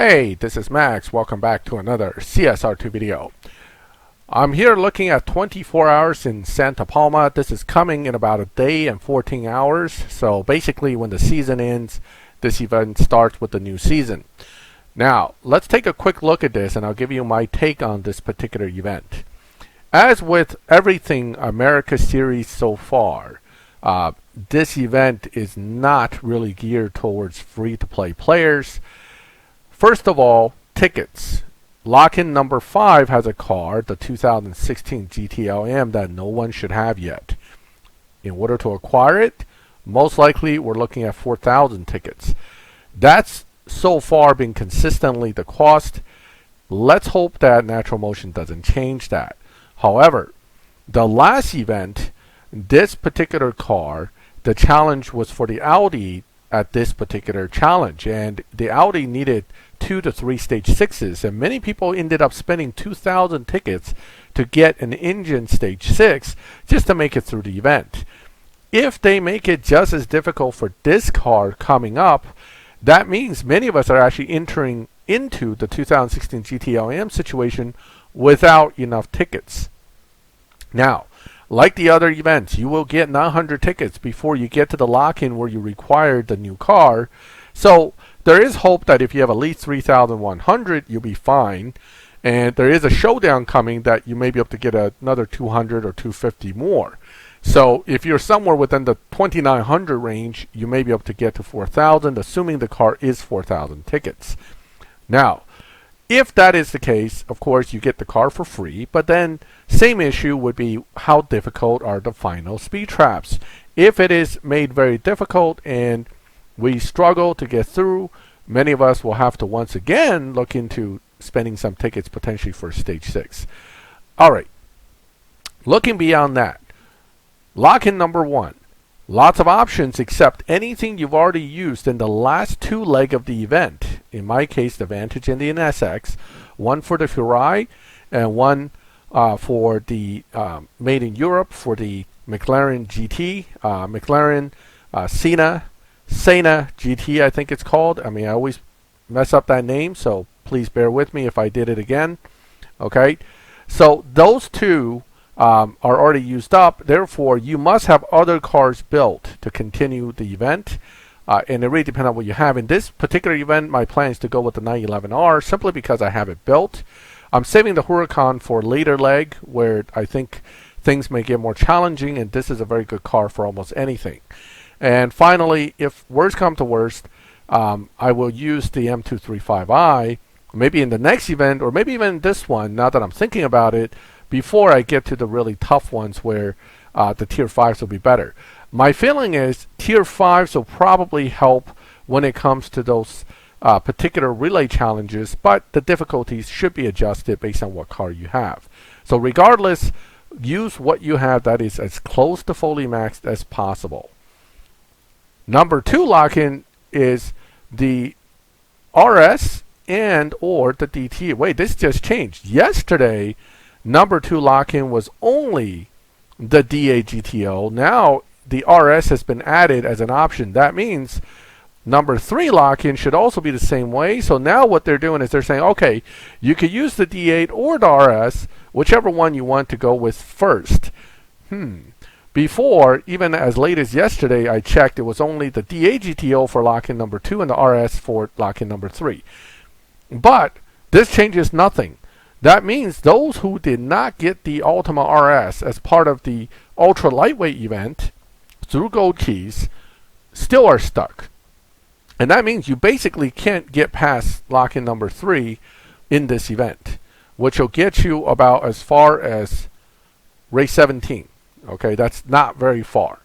Hey, this is Max. Welcome back to another CSR2 video. I'm here looking at 24 hours in Santa Palma. This is coming in about a day and 14 hours. So basically when the season ends, this event starts with the new season. Now, let's take a quick look at this and I'll give you my take on this particular event. As with everything America Series so far, this event is not really geared towards free-to-play players. First of all, tickets. Lockin number 5 has a car, the 2016 GTLM, that no one should have yet. In order to acquire it, most likely we're looking at 4,000 tickets. That's so far been consistently the cost. Let's hope that Natural Motion doesn't change that. However, the last event, this particular car, the challenge was for the Audi at this particular challenge, and the Audi needed 2 to 3 stage 6s, and many people ended up spending 2,000 tickets to get an engine stage 6 just to make it through the event. If they make it just as difficult for this car coming up, that means many of us are actually entering into the 2016 GTLM situation without enough tickets. Now, like the other events, you will get 900 tickets before you get to the lock-in where you require the new car. So there is hope that if you have at least 3,100, you'll be fine. And there is a showdown coming that you may be able to get another 200 or 250 more. So if you're somewhere within the 2,900 range, you may be able to get to 4,000, assuming the car is 4,000 tickets. Now, if that is the case, of course, you get the car for free, but then same issue would be how difficult are the final speed traps. If it is made very difficult and we struggle to get through, many of us will have to once again look into spending some tickets potentially for stage 6. Alright, looking beyond that, lock-in number 1. Lots of options except anything you've already used in the last 2 leg of the event. In my case, the Vantage and the NSX. One for the Furai and one for the made in Europe for the McLaren GT, McLaren Senna GT, I think it's called. I mean, I always mess up that name, so please bear with me if I did it again. Okay, so those two are already used up. Therefore, you must have other cars built to continue the event. And it really depends on what you have. In this particular event, my plan is to go with the 911R simply because I have it built. I'm saving the Huracan for later leg where I think things may get more challenging, and this is a very good car for almost anything. And finally, if worst come to worst, I will use the M235i maybe in the next event or maybe even this one, now that I'm thinking about it, before I get to the really tough ones where the tier 5s will be better. My feeling is tier 5s will probably help when it comes to those particular relay challenges, but the difficulties should be adjusted based on what car you have. So regardless, use what you have that is as close to fully maxed as possible. Number 2 lock-in is the RS and or the DT. Wait, this just changed. Yesterday, number 2 lock-in was only the DA GTO. Now the RS has been added as an option. That means number 3 lock-in should also be the same way. So now what they're doing is they're saying, okay, you could use the D8 or the RS, whichever one you want to go with first. Before, even as late as yesterday, I checked, it was only the DA GTO for lock-in number 2 and the RS for lock-in number 3. But this changes nothing. That means those who did not get the Ultima RS as part of the ultra lightweight event through gold keys still are stuck. And that means you basically can't get past lock-in number 3 in this event, which will get you about as far as race 17. Okay, that's not very far.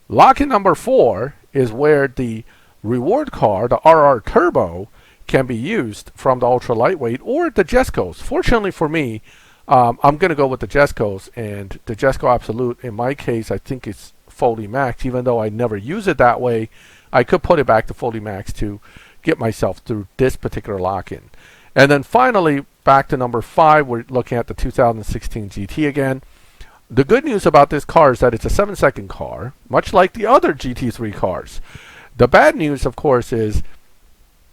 Lock-in number 4 is where the reward car, the RR Turbo, can be used from the ultra lightweight or the Jescos. Fortunately for me, I'm going to go with the Jescos, and the Jesco Absolute in my case I think it's fully maxed. Even though I never use it that way, I could put it back to fully maxed to get myself through this particular lock-in. And then finally, back to number 5, we're looking at the 2016 GT again. The good news about this car is that it's a 7-second car, much like the other GT3 cars. The bad news, of course, is,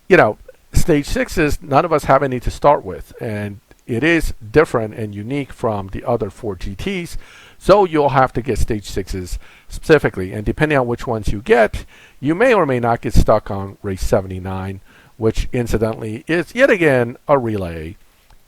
you know, stage 6s, none of us have any to start with, and it is different and unique from the other 4 GTs. So you'll have to get stage 6s specifically, and depending on which ones you get, you may or may not get stuck on race 79, which incidentally is yet again a relay,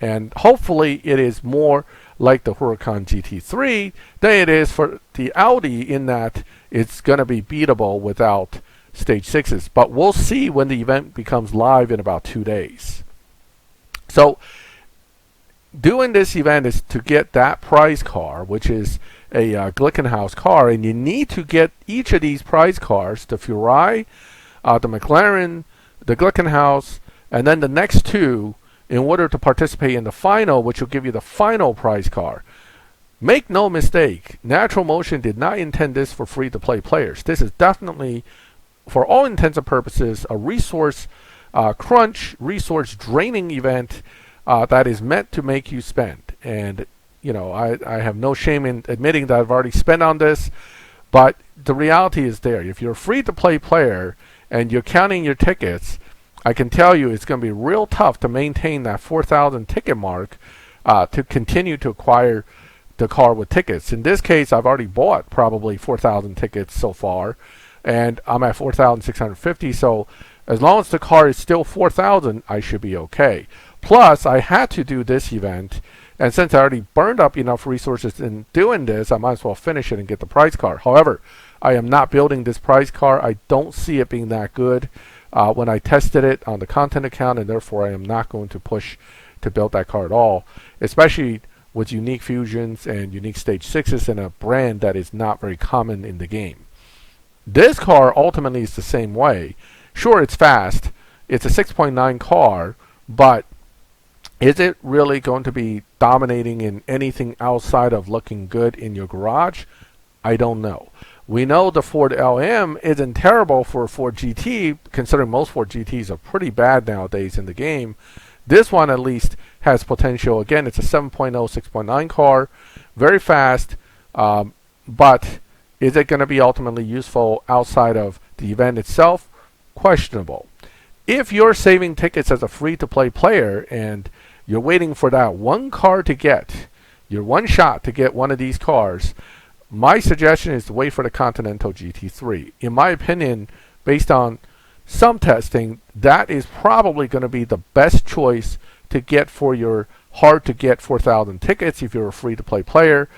and hopefully it is more like the Huracan GT3 than it is for the Audi, in that it's going to be beatable without stage 6s. But we'll see when the event becomes live in about 2 days. So doing this event is to get that prize car, which is a Glickenhaus car, and you need to get each of these prize cars, the Furai, the McLaren, the Glickenhaus, and then the next 2, in order to participate in the final, which will give you the final prize car. Make no mistake, Natural Motion did not intend this for free-to-play players. This is definitely, for all intents and purposes, a resource crunch, resource draining event that is meant to make you spend. And you know, I have no shame in admitting that I've already spent on this, but the reality is there. If you're a free-to-play player and you're counting your tickets, I can tell you it's going to be real tough to maintain that 4,000 ticket mark to continue to acquire the car with tickets. In this case, I've already bought probably 4,000 tickets so far, and I'm at 4,650. So as long as the car is still 4,000, I should be okay. Plus, I had to do this event, and since I already burned up enough resources in doing this, I might as well finish it and get the prize car. However, I am not building this prize car. I don't see it being that good when I tested it on the content account, and therefore I am not going to push to build that car at all, especially with unique fusions and unique stage 6s in a brand that is not very common in the game. This car ultimately is the same way. Sure, it's fast. It's a 6.9 car, but is it really going to be dominating in anything outside of looking good in your garage? I don't know. We know the Ford LM isn't terrible for a Ford GT, considering most Ford GTs are pretty bad nowadays in the game. This one at least has potential. Again, it's a 7.0, 6.9 car, very fast, but is it going to be ultimately useful outside of the event itself? Questionable. If you're saving tickets as a free-to-play player and you're waiting for that one car to get, your one shot to get one of these cars, my suggestion is to wait for the Continental GT3. In my opinion, based on some testing, that is probably going to be the best choice to get for your hard-to-get 4,000 tickets if you're a free-to-play player,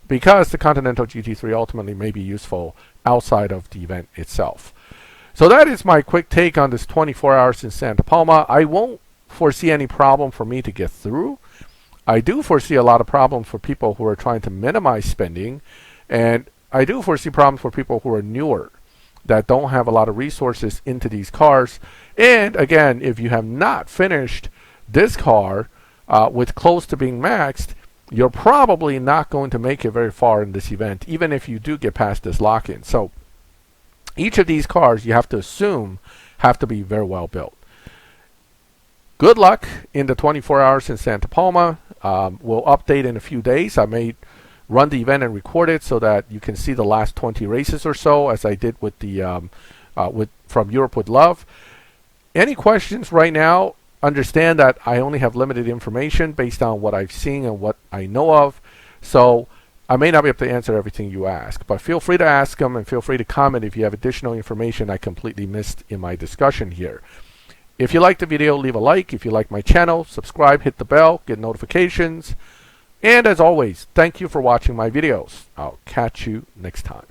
because the Continental GT3 ultimately may be useful outside of the event itself. So that is my quick take on this 24 hours in Santa Palma. I won't foresee any problem for me to get through. I do foresee a lot of problems for people who are trying to minimize spending, and I do foresee problems for people who are newer, that don't have a lot of resources into these cars. And again, if you have not finished this car with close to being maxed, you're probably not going to make it very far in this event, even if you do get past this lock-in. So each of these cars, you have to assume, have to be very well built. Good luck in the 24 hours in Santa Palma. We'll update in a few days. I may run the event and record it so that you can see the last 20 races or so, as I did with the from Europe with Love. Any questions right now? Understand that I only have limited information based on what I've seen and what I know of, so I may not be able to answer everything you ask, but feel free to ask them, and feel free to comment if you have additional information I completely missed in my discussion here. If you like the video, leave a like. If you like my channel, subscribe, hit the bell, get notifications. And as always, thank you for watching my videos. I'll catch you next time.